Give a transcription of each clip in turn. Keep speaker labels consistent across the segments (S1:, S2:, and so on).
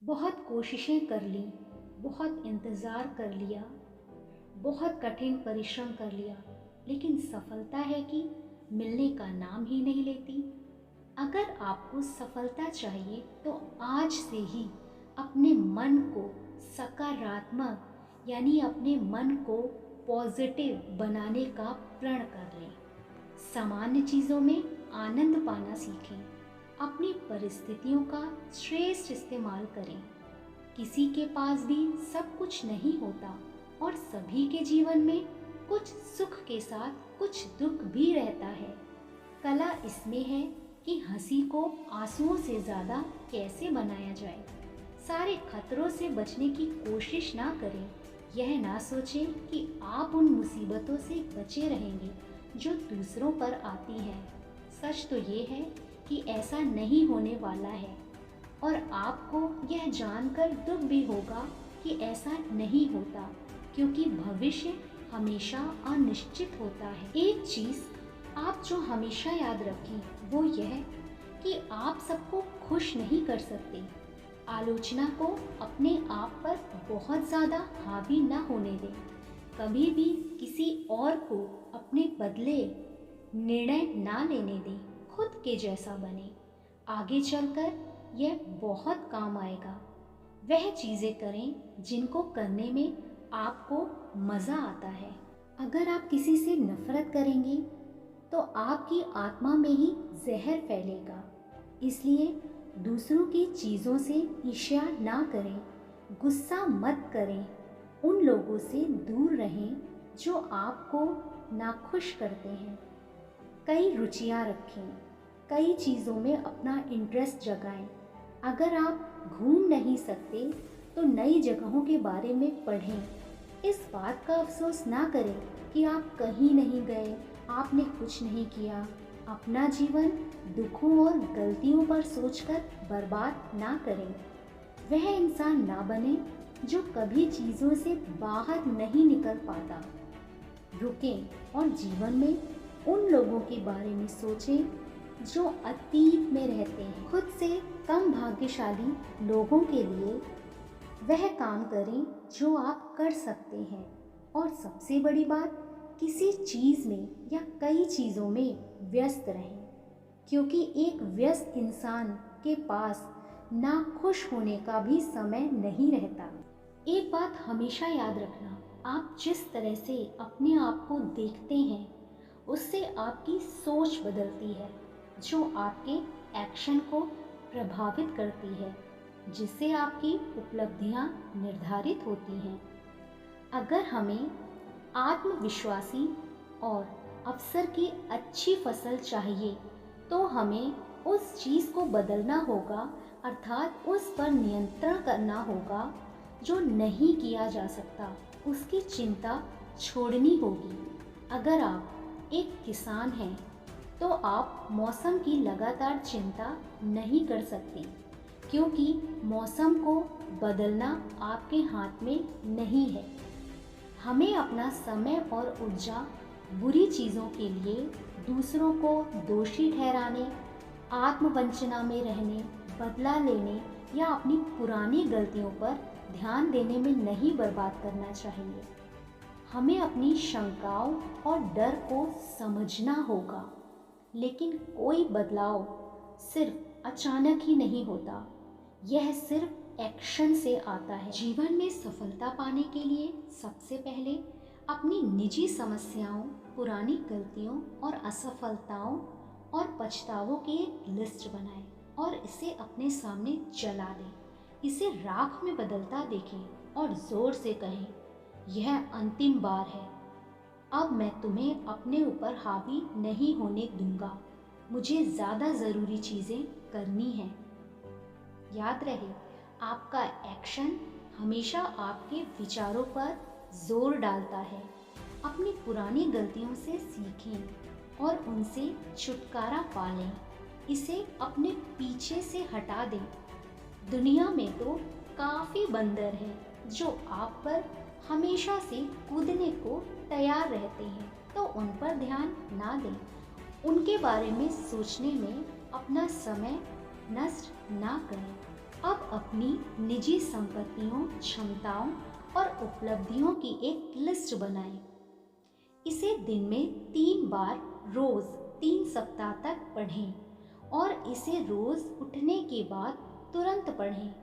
S1: बहुत कोशिशें कर ली, बहुत इंतज़ार कर लिया, बहुत कठिन परिश्रम कर लिया, लेकिन सफलता है कि मिलने का नाम ही नहीं लेती। अगर आपको सफलता चाहिए तो आज से ही अपने मन को सकारात्मक यानी अपने मन को पॉजिटिव बनाने का प्रण कर लें। सामान्य चीज़ों में आनंद पाना सीखें। अपनी परिस्थितियों का श्रेष्ठ इस्तेमाल करें। किसी के पास भी सब कुछ नहीं होता और सभी के जीवन में कुछ सुख के साथ कुछ दुख भी रहता है। कला इसमें है कि हंसी को आंसुओं से ज़्यादा कैसे बनाया जाए। सारे खतरों से बचने की कोशिश ना करें। यह ना सोचें कि आप उन मुसीबतों से बचे रहेंगे जो दूसरों पर आती हैं। सच तो ये है कि ऐसा नहीं होने वाला है और आपको यह जानकर दुख भी होगा कि ऐसा नहीं होता, क्योंकि भविष्य हमेशा अनिश्चित होता है। एक चीज़ आप जो हमेशा याद रखें वो यह कि आप सबको खुश नहीं कर सकते। आलोचना को अपने आप पर बहुत ज़्यादा हावी न होने दें। कभी भी किसी और को अपने बदले निर्णय ना लेने दें। खुद के जैसा बने। आगे चलकर यह बहुत काम आएगा। वह चीज़ें करें जिनको करने में आपको मज़ा आता है। अगर आप किसी से नफरत करेंगे तो आपकी आत्मा में ही जहर फैलेगा। इसलिए दूसरों की चीज़ों से ईर्ष्या ना करें, गुस्सा मत करें। उन लोगों से दूर रहें जो आपको नाखुश करते हैं। कई रुचियाँ रखें, कई चीज़ों में अपना इंटरेस्ट जगाएं। अगर आप घूम नहीं सकते तो नई जगहों के बारे में पढ़ें। इस बात का अफसोस ना करें कि आप कहीं नहीं गए, आपने कुछ नहीं किया। अपना जीवन दुखों और गलतियों पर सोचकर बर्बाद ना करें। वह इंसान ना बने जो कभी चीज़ों से बाहर नहीं निकल पाता। रुकें और जीवन में उन लोगों के बारे में सोचें जो अतीत में रहते हैं। खुद से कम भाग्यशाली लोगों के लिए वह काम करें जो आप कर सकते हैं। और सबसे बड़ी बात, किसी चीज़ में या कई चीज़ों में व्यस्त रहें, क्योंकि एक व्यस्त इंसान के पास ना खुश होने का भी समय नहीं रहता। एक बात हमेशा याद रखना, आप जिस तरह से अपने आप को देखते हैं उससे आपकी सोच बदलती है, जो आपके एक्शन को प्रभावित करती है, जिससे आपकी उपलब्धियां निर्धारित होती हैं। अगर हमें आत्मविश्वासी और अवसर की अच्छी फसल चाहिए तो हमें उस चीज़ को बदलना होगा, अर्थात उस पर नियंत्रण करना होगा जो नहीं किया जा सकता। उसकी चिंता छोड़नी होगी। अगर आप एक किसान हैं तो आप मौसम की लगातार चिंता नहीं कर सकते, क्योंकि मौसम को बदलना आपके हाथ में नहीं है। हमें अपना समय और ऊर्जा बुरी चीज़ों के लिए दूसरों को दोषी ठहराने, आत्मवंचना में रहने, बदला लेने या अपनी पुरानी गलतियों पर ध्यान देने में नहीं बर्बाद करना चाहिए। हमें अपनी शंकाओं और डर को समझना होगा, लेकिन कोई बदलाव सिर्फ अचानक ही नहीं होता, यह सिर्फ एक्शन से आता है। जीवन में सफलता पाने के लिए सबसे पहले अपनी निजी समस्याओं, पुरानी गलतियों और असफलताओं और पछतावों की एक लिस्ट बनाएं और इसे अपने सामने जला दें। इसे राख में बदलता देखें और जोर से कहें, यह अंतिम बार है। अब मैं तुम्हें अपने ऊपर हावी नहीं होने दूंगा। मुझे ज़्यादा ज़रूरी चीज़ें करनी हैं। याद रहे, आपका एक्शन हमेशा आपके विचारों पर जोर डालता है। अपनी पुरानी गलतियों से सीखें और उनसे छुटकारा पालें। इसे अपने पीछे से हटा दें। दुनिया में तो काफ़ी बंदर हैं जो आप पर हमेशा से कूदने को तैयार रहते हैं, तो उन पर ध्यान ना दें। उनके बारे में सोचने में अपना समय नष्ट ना करें। अब अपनी निजी संपत्तियों, क्षमताओं और उपलब्धियों की एक लिस्ट बनाएं। इसे दिन में 3 बार रोज 3 सप्ताह तक पढ़ें और इसे रोज उठने के बाद तुरंत पढ़ें।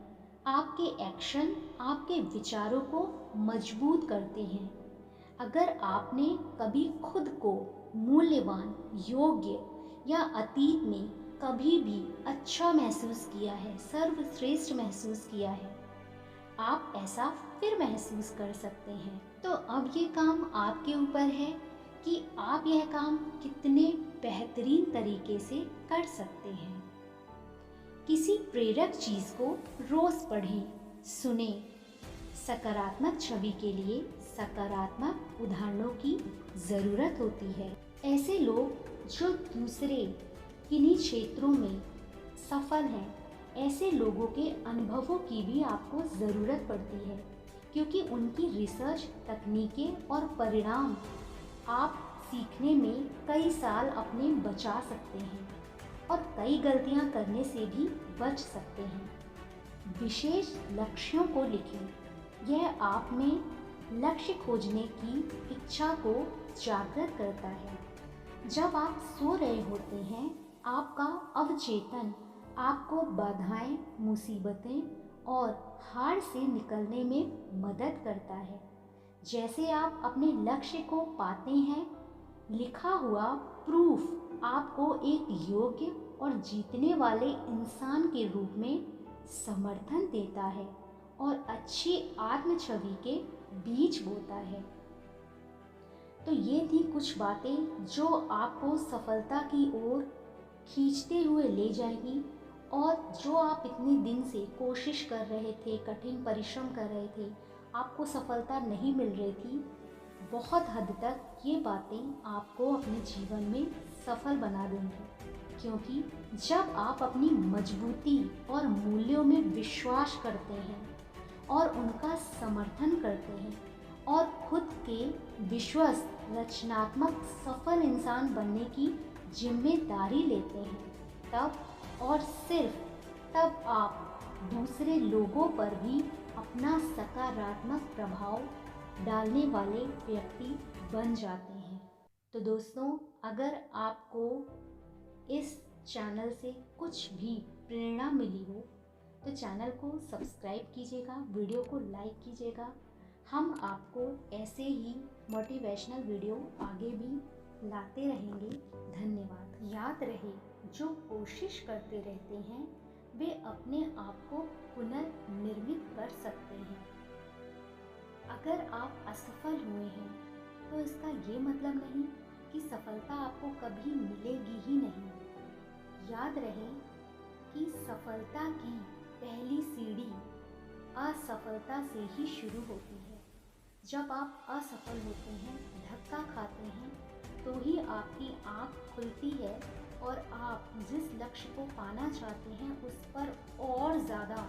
S1: आपके एक्शन आपके विचारों को मजबूत करते हैं। अगर आपने कभी खुद को मूल्यवान, योग्य या अतीत में कभी भी अच्छा महसूस किया है, सर्वश्रेष्ठ महसूस किया है, आप ऐसा फिर महसूस कर सकते हैं। तो अब ये काम आपके ऊपर है कि आप यह काम कितने बेहतरीन तरीके से कर सकते हैं। किसी प्रेरक चीज़ को रोज पढ़ें, सुने। सकारात्मक छवि के लिए सकारात्मक उदाहरणों की ज़रूरत होती है। ऐसे लोग जो दूसरे किन्हीं क्षेत्रों में सफल हैं, ऐसे लोगों के अनुभवों की भी आपको ज़रूरत पड़ती है, क्योंकि उनकी रिसर्च तकनीकें और परिणाम आप सीखने में कई साल अपने बचा सकते हैं और कई गलतियां करने से भी बच सकते हैं। विशेष लक्ष्यों को लिखें। यह आप में लक्ष्य खोजने की इच्छा को जागृत करता है। जब आप सो रहे होते हैं, आपका अवचेतन आपको बाधाएं, मुसीबतें और हार से निकलने में मदद करता है। जैसे आप अपने लक्ष्य को पाते हैं, लिखा हुआ प्रूफ आपको एक योग्य और जीतने वाले इंसान के रूप में समर्थन देता है और अच्छी आत्म छवि के बीज बोता है। तो ये थी कुछ बातें जो आपको सफलता की ओर खींचते हुए ले जाएगी, और जो आप इतने दिन से कोशिश कर रहे थे, कठिन परिश्रम कर रहे थे, आपको सफलता नहीं मिल रही थी, बहुत हद तक ये बातें आपको अपने जीवन में सफल बना देंगी। क्योंकि जब आप अपनी मजबूती और मूल्यों में विश्वास करते हैं और उनका समर्थन करते हैं और खुद के विश्वस्त, रचनात्मक, सफल इंसान बनने की जिम्मेदारी लेते हैं, तब और सिर्फ तब आप दूसरे लोगों पर भी अपना सकारात्मक प्रभाव डालने वाले व्यक्ति बन जाते हैं। तो दोस्तों, अगर आपको इस चैनल से कुछ भी प्रेरणा मिली हो तो चैनल को सब्सक्राइब कीजिएगा, वीडियो को लाइक कीजिएगा। हम आपको ऐसे ही मोटिवेशनल वीडियो आगे भी लाते रहेंगे। धन्यवाद। याद रहे, जो कोशिश करते रहते हैं वे अपने आप को पुनर्निर्मित कर सकते हैं। अगर आप असफल हुए हैं तो इसका ये मतलब नहीं कि सफलता आपको कभी मिलेगी ही नहीं। याद रहे कि सफलता की पहली सीढ़ी असफलता से ही शुरू होती है। जब आप असफल होते हैं, धक्का खाते हैं, तो ही आपकी आँख खुलती है और आप जिस लक्ष्य को पाना चाहते हैं उस पर और ज़्यादा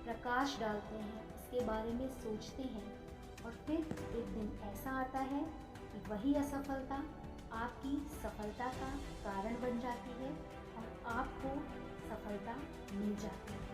S1: प्रकाश डालते हैं, उसके बारे में सोचते हैं, और फिर एक दिन ऐसा आता है कि वही असफलता आपकी सफलता का कारण बन जाती है और आपको सफलता मिल जाती है।